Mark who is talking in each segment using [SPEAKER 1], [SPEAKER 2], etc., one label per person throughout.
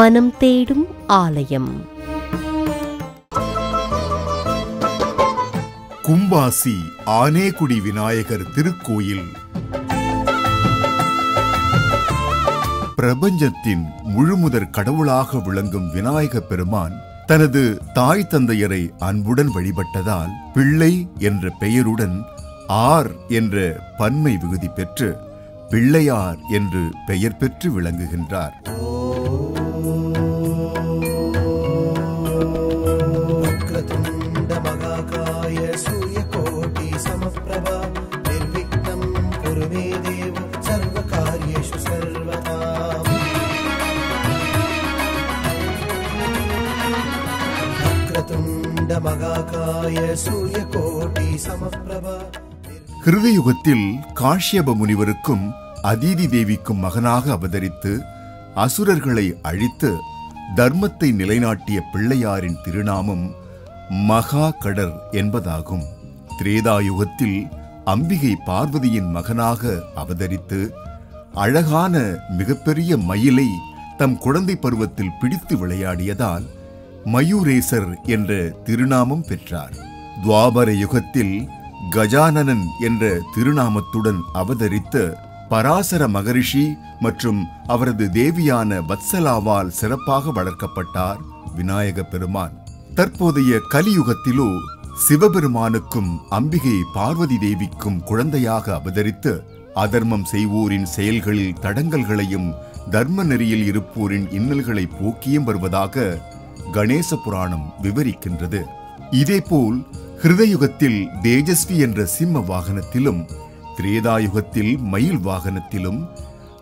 [SPEAKER 1] மனம் தேடும் ஆலயம்.
[SPEAKER 2] கும்பாசி ஆனேகுடி விநாயகர் திருக்கோயில். பிரபஞ்சத்தின் முழுமுதற் கடவுளாக விளங்கும் விநாயக பெருமான் தனது தாய் தந்தையரை அன்புடன் வழிபட்டதால் பிள்ளை என்ற பெயருடன் ஆர் என்ற பன்மை விகுதி பெற்று பிள்ளையார் என்று பெயர் பெற்று விளங்குகின்றார். கிருதயுகத்தில் காஷ்யப முனிவருக்கும் அதீதி தேவிக்கும் மகனாக அவதரித்து அசுரர்களை அழித்து தர்மத்தை நிலைநாட்டிய பிள்ளையாரின் திருநாமம் மகா கடர் என்பதாகும். திரேதாயுகத்தில் அம்பிகை பார்வதியின் மகனாக அவதரித்து அழகான மிகப்பெரிய மயிலை தம் குழந்தை பருவத்தில் பிடித்து விளையாடியதால் மயூரேசர் என்ற திருநாமம் பெற்றார். துவாபர யுகத்தில் கஜானனன் என்ற திருநாமத்துடன் அவதரித்த பராசர மகரிஷி மற்றும் அவரது தேவியான வத்சலாவால் சிறப்பாக வளர்க்கப்பட்டார் விநாயக பெருமான். தற்போதைய கலியுகத்திலோ சிவபெருமானுக்கும் அம்பிகை பார்வதி தேவிக்கும் குழந்தையாக அவதரித்து அதர்மம் செய்வோரின் செயல்களில் தடங்கல்களையும் தர்ம நெறியில் இருப்போரின் இன்னல்களை போக்கியும் வருவதாக கணேச புராணம் விவரிக்கின்றது. இதேபோல் ஹிருதயுகத்தில் தேஜஸ்வி என்ற சிம்ம வாகனத்திலும், திரேதாயுகத்தில் மயில் வாகனத்திலும்,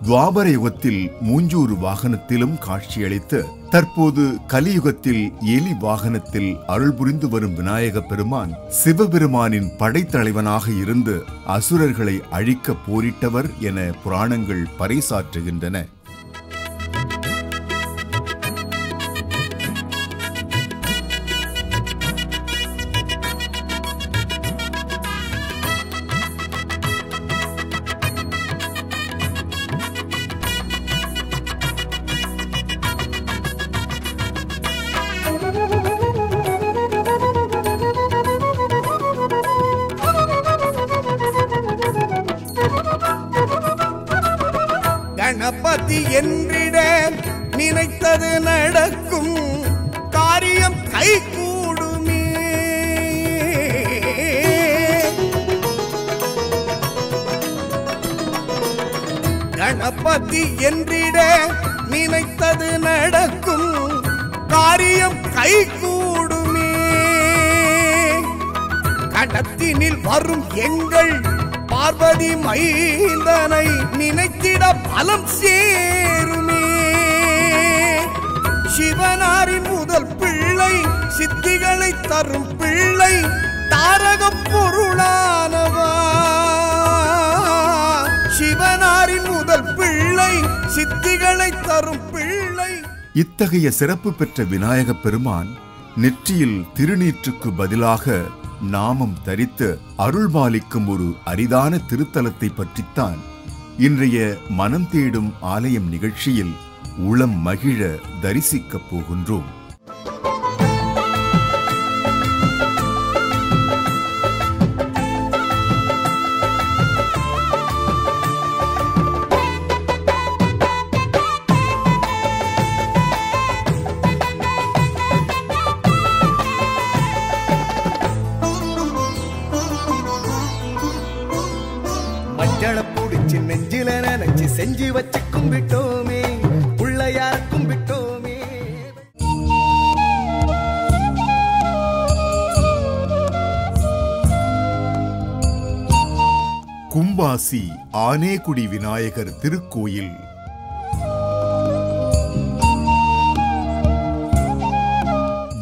[SPEAKER 2] துவாபர யுகத்தில் மூஞ்சூறு வாகனத்திலும் காட்சியளித்து தற்போது கலியுகத்தில் எலி வாகனத்தில் அருள் புரிந்து வரும் விநாயக பெருமான் சிவபெருமானின் படைத்தலைவனாக இருந்து அசுரர்களை அழிக்க போரிட்டவர் என புராணங்கள் பறைசாற்றுகின்றன.
[SPEAKER 3] கணபதி என்றிட நினைத்தது நடக்கும், காரியம் கைகூடுமே. கணபதி என்றிட நினைத்தது நடக்கும், காரியம் கைகூடுமே. கடத்தினில் வரும் எங்கள் பார்வதி மைந்தனை நினைத்திட பலம் சேருமே. சிவனாரின் முதல் பிள்ளை, சித்திகளை தரும் பிள்ளை, தாரக பொருளானவா. சிவனாரின் முதல் பிள்ளை, சித்திகளை தரும் பிள்ளை.
[SPEAKER 2] இத்தகைய சிறப்பு பெற்ற விநாயக பெருமான் நெற்றியில் திருநீற்றுக்கு பதிலாக நாமம் தரித்து அருள்பாலிக்கும் ஒரு அரிதான திருத்தலத்தை பற்றித்தான் இன்றைய மனம் தேடும் ஆலயம் நிகழ்ச்சியில் உளம் மகிழ தரிசிக்கப் போகின்றோம்.
[SPEAKER 3] நெஞ்சில நினைச்சு செஞ்சு வச்சு கும்பிட்டோமே, பிள்ளையார் கும்பிட்டோமே.
[SPEAKER 2] கும்பாசி ஆனேகுடி விநாயகர் திருக்கோயில்.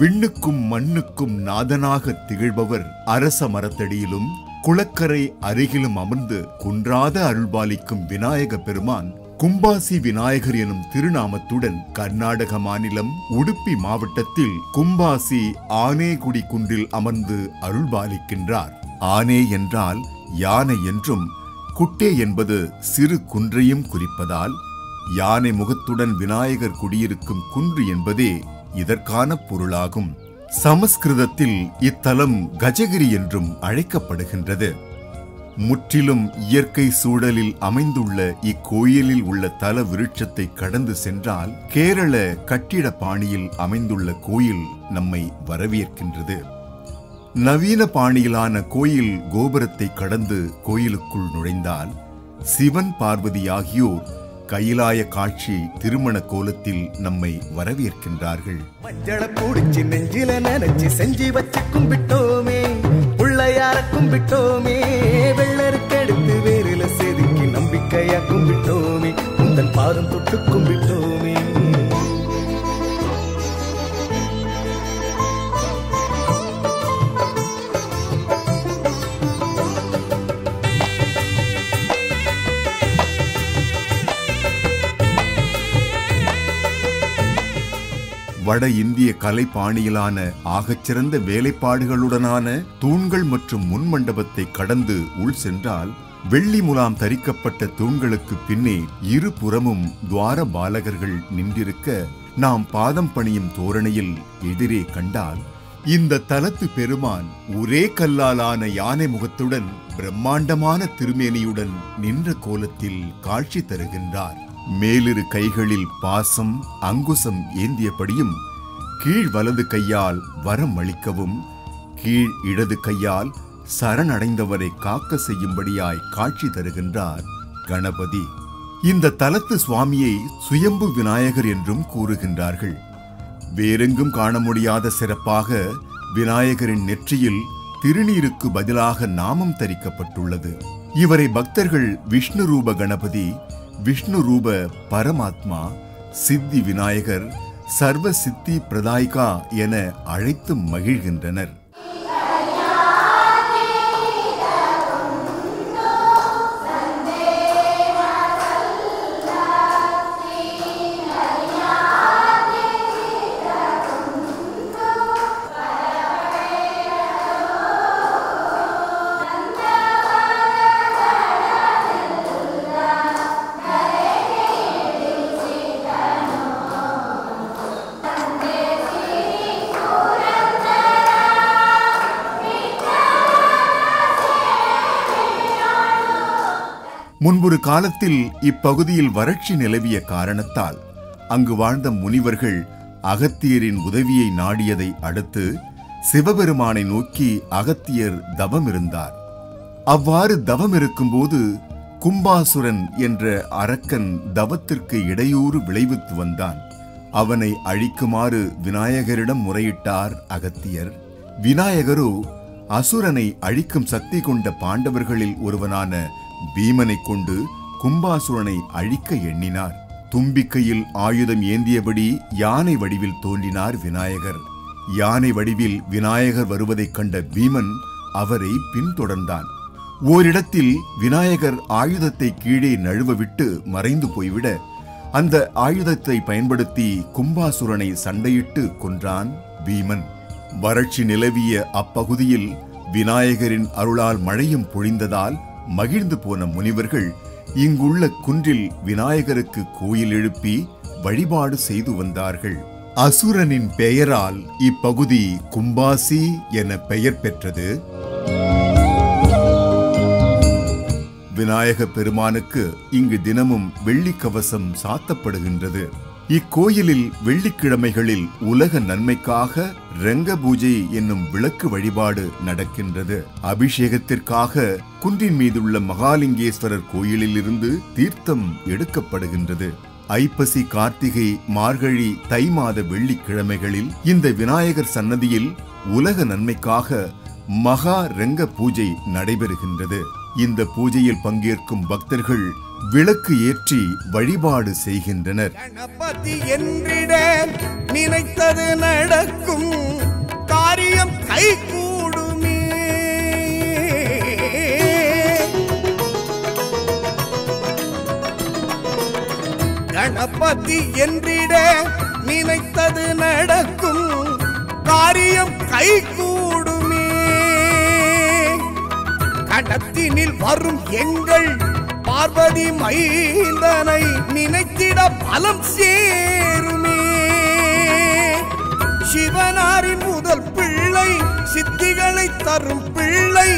[SPEAKER 2] விண்ணுக்கும் மண்ணுக்கும் நாதனாக திகழ்பவர் அரச மரத்தடியிலும் குளக்கரை அருகிலும் அமர்ந்து குன்றாத அருள்பாலிக்கும் விநாயக பெருமான் கும்பாசி விநாயகர் எனும் திருநாமத்துடன் கர்நாடக மாநிலம் உடுப்பி மாவட்டத்தில் கும்பாசி ஆனேகுடி குன்றில் அமர்ந்து அருள்பாலிக்கின்றார். ஆனே என்றால் யானை என்றும், குட்டே என்பது சிறு குன்றையும் குறிப்பதால் யானை முகத்துடன் விநாயகர் குடியிருக்கும் குன்று என்பதே இதற்கான பொருளாகும். சமஸ்கிருதத்தில் இத்தலம் கஜகிரி என்றும் அழைக்கப்படுகின்றது. முற்றிலும் இயற்கை சூழலில் அமைந்துள்ள இக்கோயிலில் உள்ள தல விருட்சத்தை கடந்து சென்றால் கேரள கட்டிட பாணியில் அமைந்துள்ள கோயில் நம்மை வரவேற்கின்றது. நவீன பாணியிலான கோயில் கோபுரத்தை கடந்து கோயிலுக்குள் நுழைந்தால் சிவன் பார்வதி ஆகியோர் கையிலாய காட்சி திருமண கோலத்தில் நம்மை வரவேற்கின்றார்கள்.
[SPEAKER 3] மஞ்சள பூடிச்சு நெஞ்சில நினைச்சு செஞ்சு வச்சு கும்பிட்டோமே, பிள்ளையார கும்பிட்டோமே, வெள்ளருக்கெடுத்து வேரில செதுக்கி நம்பிக்கையா கும்பிட்டோமே, உந்தன் பாதம் தொட்டு கும்பிட்டோமே.
[SPEAKER 2] வட இந்திய கலைப்பாணியிலான ஆகச்சிறந்த வேலைப்பாடுகளுடனான தூண்கள் மற்றும் முன்மண்டபத்தை கடந்து உள் சென்றால் வெள்ளி முலாம் தரிக்கப்பட்ட தூண்களுக்கு பின்னே இருபுறமும் துவார பாலகர்கள் நின்றிருக்க நாம் பாதம் பணியும் தோரணையில் எதிரே கண்டால் இந்த தலத்து பெருமான் ஒரே கல்லாலான யானை முகத்துடன் பிரம்மாண்டமான திருமேனியுடன் நின்ற கோலத்தில் காட்சி தருகின்றார். மேலிரு கைகளில் பாசம் அங்குசம் ஏந்தியபடியும் கீழ் வலது கையால் வரம் அளிக்கவும் கீழ் இடது கையால் சரணடைந்தவரை காக்க செய்யும்படியாய் காட்சி தருகின்றார் கணபதி. இந்த தலத்து சுவாமியை சுயம்பு விநாயகர் என்றும் கூறுகின்றார்கள். வேறெங்கும் காண முடியாத சிறப்பாக விநாயகரின் நெற்றியில் திருநீருக்கு பதிலாக நாமம் தரிக்கப்பட்டுள்ளது. இவரை பக்தர்கள் விஷ்ணு ரூப கணபதி, விஷ்ணு ரூப பரமாத்மா, சித்தி விநாயகர், சர்வ சித்தி பிரதாயிகா என அழைத்து மகிழ்கின்றனர். முன்பொரு காலத்தில் இப்பகுதியில் வறட்சி நிலவிய காரணத்தால் அங்கு வாழ்ந்த முனிவர்கள் அகத்தியரின் உதவியை நாடியதை அடுத்து சிவபெருமானை நோக்கி அகத்தியர் தவம் இருந்தார். அவ்வாறு தவம் இருக்கும்போது கும்பாசுரன் என்ற அரக்கன் தவத்திற்கு இடையூறு விளைவித்து வந்தான். அவனை அழிக்குமாறு விநாயகரிடம் முறையிட்டார் அகத்தியர். விநாயகரோ அசுரனை அழிக்கும் சக்தி கொண்ட பாண்டவர்களில் ஒருவனான பீமனை கொண்டு கும்பாசுரனை அழிக்க எண்ணினார். தும்பிக்கையில் ஆயுதம் ஏந்தியபடி யானை வடிவில் தோன்றினார் விநாயகர். யானை வடிவில் விநாயகர் வருவதைக் கண்ட பீமன் அவரை பின்தொடர்ந்தான். ஓரிடத்தில் விநாயகர் ஆயுதத்தை கீழே நழுவ விட்டு மறைந்து போய்விட அந்த ஆயுதத்தை பயன்படுத்தி கும்பாசுரனை சண்டையிட்டு கொன்றான் பீமன். வறட்சி நிலவிய அப்பகுதியில் விநாயகரின் அருளால் மழையும் பொழிந்ததால் மகிழ்ந்து போன முனிவர்கள் இங்குள்ள குன்றில் விநாயகருக்கு கோயில் எழுப்பி வழிபாடு செய்து வந்தார்கள். அசுரனின் பெயரால் இப்பகுதி கும்பாசி என பெயர் பெற்றது. விநாயக பெருமானுக்கு இங்கு தினமும் வெள்ளி கவசம் சாத்தப்படுகின்றது. இக்கோயிலில் வெள்ளிக்கிழமைகளில் உலக நன்மைக்காக ரங்க பூஜை என்னும் விளக்கு வழிபாடு நடக்கின்றது. அபிஷேகத்திற்காக குன்றின் மீதுள்ள மகாலிங்கேஸ்வரர் கோயிலில் இருந்து தீர்த்தம் எடுக்கப்படுகின்றது. ஐப்பசி, கார்த்திகை, மார்கழி, தை மாத வெள்ளிக்கிழமைகளில் இந்த விநாயகர் சன்னதியில் உலக நன்மைக்காக மகா ரங்க பூஜை நடைபெறுகின்றது. இந்த பூஜையில் பங்கேற்கும் பக்தர்கள் விளக்கு ஏற்றி வழிபாடு செய்கின்றனர்.
[SPEAKER 3] கணபதி என்றிட நினைத்தது நடக்கும், காரியம் கைகூடுமே. கணபதி என்றிட நினைத்தது நடக்கும், காரியம் கைகூடுமே. கடத்தினில் வரும் எங்கள் பார்வதி மைந்தனை நினைத்திட பலம் சேருமே. சிவனாரின் முதல் பிள்ளை சித்திகளை தரும் பிள்ளை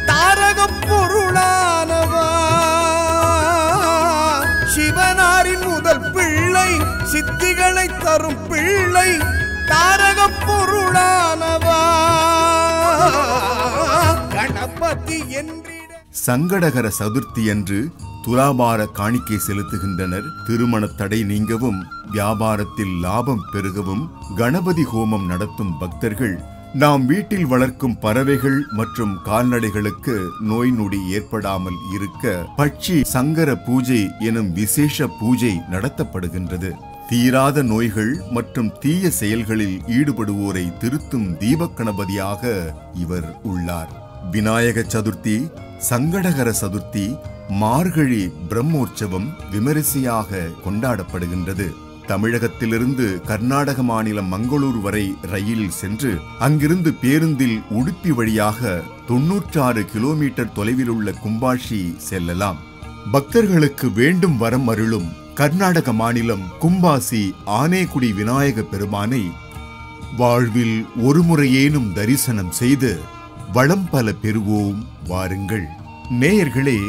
[SPEAKER 3] தாரக பொருளானவா. சிவனாரின் முதல் பிள்ளை சித்திகளை தரும் பிள்ளை தாரக பொருளானவா. கணபதி என்றிட
[SPEAKER 2] சங்கடகர சதுர்த்தி அன்று துலாபார காணிக்கை செலுத்துகின்றனர். திருமண தடை நீங்கவும் வியாபாரத்தில் லாபம் பெருகவும் கணபதி ஹோமம் நடத்தும் பக்தர்கள் நாம் வீட்டில் வளர்க்கும் பறவைகள் மற்றும் கால்நடைகளுக்கு நோய் நொடி ஏற்படாமல் இருக்க பட்சி சங்கர பூஜை எனும் விசேஷ பூஜை நடத்தப்படுகின்றது. தீராத நோய்கள் மற்றும் தீய செயல்களில் ஈடுபடுவோரை திருத்தும் தீபக்கணபதியாக இவர் உள்ளார். விநாயக சதுர்த்தி, சங்கடகர சதுர்த்தி, மார்கழி பிரம்மோற்சவம் விமரிசையாக கொண்டாடப்படுகின்றது. தமிழகத்திலிருந்து கர்நாடக மாநிலம் மங்களூர் வரை ரயிலில் சென்று அங்கிருந்து பேருந்தில் உடுப்பி வழியாக 96 கிலோமீட்டர் தொலைவில் உள்ள கும்பாஷி செல்லலாம். பக்தர்களுக்கு வேண்டும் வரம் அருளும் கர்நாடக மாநிலம் கும்பாசி ஆனேகுடி விநாயக பெருமானை வாழ்வில் ஒருமுறையேனும் தரிசனம் செய்து வளம் பல பெறுவோம் வாருங்கள். நேயர்களே,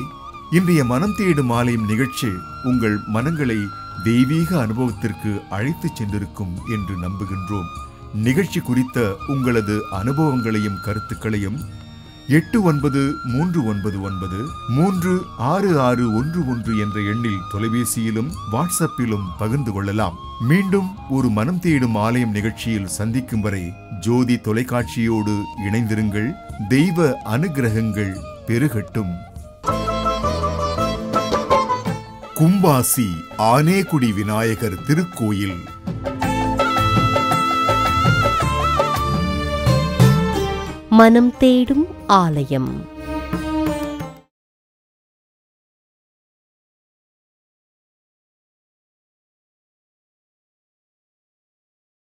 [SPEAKER 2] இன்றைய மனம் தேடும் ஆலயம் நிகழ்ச்சி உங்கள் மனங்களை தெய்வீக அனுபவத்திற்கு அழைத்துச் சென்றிருக்கும் என்று நம்புகின்றோம். நிகழ்ச்சி குறித்த உங்களது அனுபவங்களையும் கருத்துக்களையும் 8999366611 என்ற எண்ணில் தொலைபேசியிலும் வாட்ஸ்அப்பிலும் பகிர்ந்து கொள்ளலாம். மீண்டும் ஒரு மனம் தேடும் ஆலயம் நிகழ்ச்சியில் சந்திக்கும் வரை ஜோதி தொலைக்காட்சியோடு இணைந்திருங்கள். தெய்வ அனுகிரகங்கள் பெருகட்டும். கும்பாசி ஆனேகுடி விநாயகர் திருக்கோயில்.
[SPEAKER 1] மனம் தேடும் ஆலயம்.